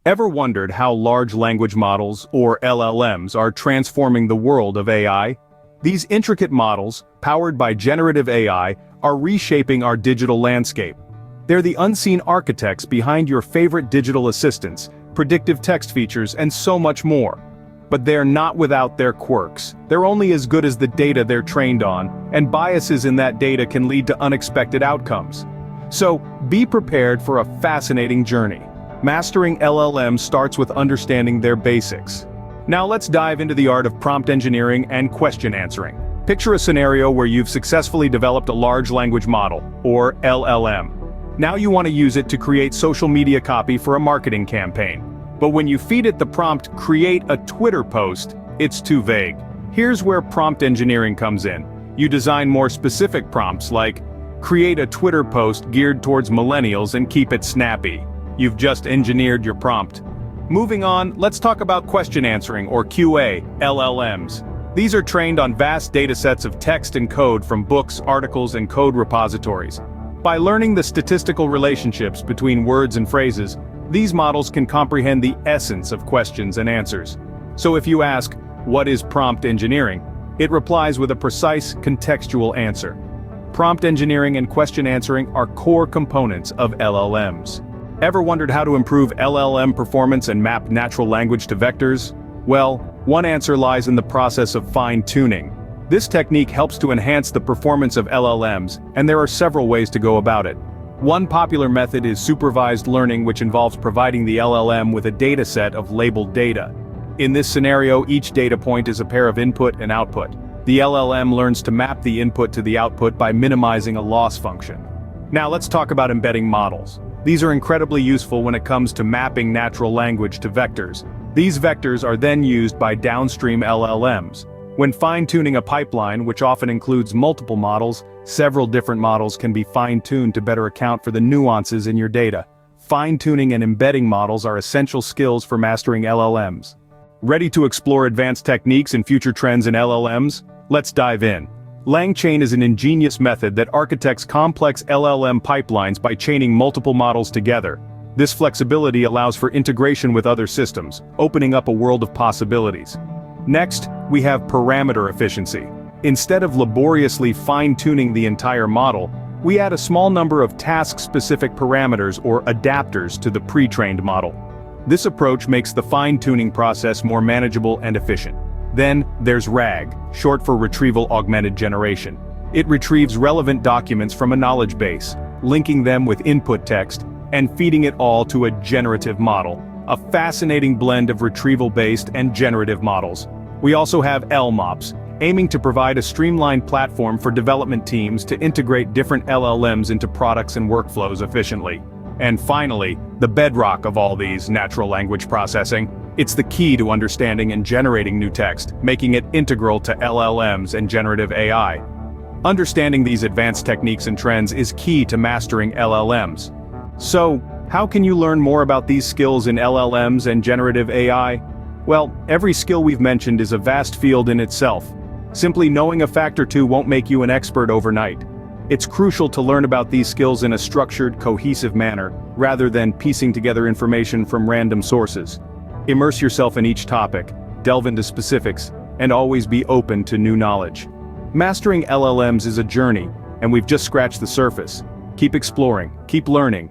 Ever wondered how large language models, or LLMs, are transforming the world of AI? These intricate models, powered by generative AI, are reshaping our digital landscape. They're the unseen architects behind your favorite digital assistants, predictive text features, and so much more. But they're not without their quirks. They're only as good as the data they're trained on, and biases in that data can lead to unexpected outcomes. So, be prepared for a fascinating journey. Mastering LLMs starts with understanding their basics. Now let's dive into the art of prompt engineering and question answering. Picture a scenario where you've successfully developed a large language model, or LLM. Now you want to use it to create social media copy for a marketing campaign. But when you feed it the prompt, "Create a Twitter post," it's too vague. Here's where prompt engineering comes in. You design more specific prompts like, "Create a Twitter post geared towards millennials and keep it snappy." You've just engineered your prompt. Moving on, let's talk about question answering, or QA, LLMs. These are trained on vast datasets of text and code from books, articles, and code repositories. By learning the statistical relationships between words and phrases, these models can comprehend the essence of questions and answers. So if you ask, "What is prompt engineering?" it replies with a precise, contextual answer. Prompt engineering and question answering are core components of LLMs. Ever wondered how to improve LLM performance and map natural language to vectors? Well, one answer lies in the process of fine-tuning. This technique helps to enhance the performance of LLMs, and there are several ways to go about it. One popular method is supervised learning, which involves providing the LLM with a dataset of labeled data. In this scenario, each data point is a pair of input and output. The LLM learns to map the input to the output by minimizing a loss function. Now let's talk about embedding models. These are incredibly useful when it comes to mapping natural language to vectors. These vectors are then used by downstream LLMs. When fine-tuning a pipeline, which often includes multiple models, several different models can be fine-tuned to better account for the nuances in your data. Fine-tuning and embedding models are essential skills for mastering LLMs. Ready to explore advanced techniques and future trends in LLMs? Let's dive in. LangChain is an ingenious method that architects complex LLM pipelines by chaining multiple models together. This flexibility allows for integration with other systems, opening up a world of possibilities. Next, we have parameter efficiency. Instead of laboriously fine-tuning the entire model, we add a small number of task-specific parameters or adapters to the pre-trained model. This approach makes the fine-tuning process more manageable and efficient. Then, there's RAG, short for Retrieval Augmented Generation. It retrieves relevant documents from a knowledge base, linking them with input text, and feeding it all to a generative model, a fascinating blend of retrieval-based and generative models. We also have LMOPs, aiming to provide a streamlined platform for development teams to integrate different LLMs into products and workflows efficiently. And finally, the bedrock of all these, natural language processing. It's the key to understanding and generating new text, making it integral to LLMs and generative AI. Understanding these advanced techniques and trends is key to mastering LLMs. So, how can you learn more about these skills in LLMs and generative AI? Well, every skill we've mentioned is a vast field in itself. Simply knowing a fact or two won't make you an expert overnight. It's crucial to learn about these skills in a structured, cohesive manner, rather than piecing together information from random sources. Immerse yourself in each topic, delve into specifics, and always be open to new knowledge. Mastering LLMs is a journey, and we've just scratched the surface. Keep exploring, keep learning,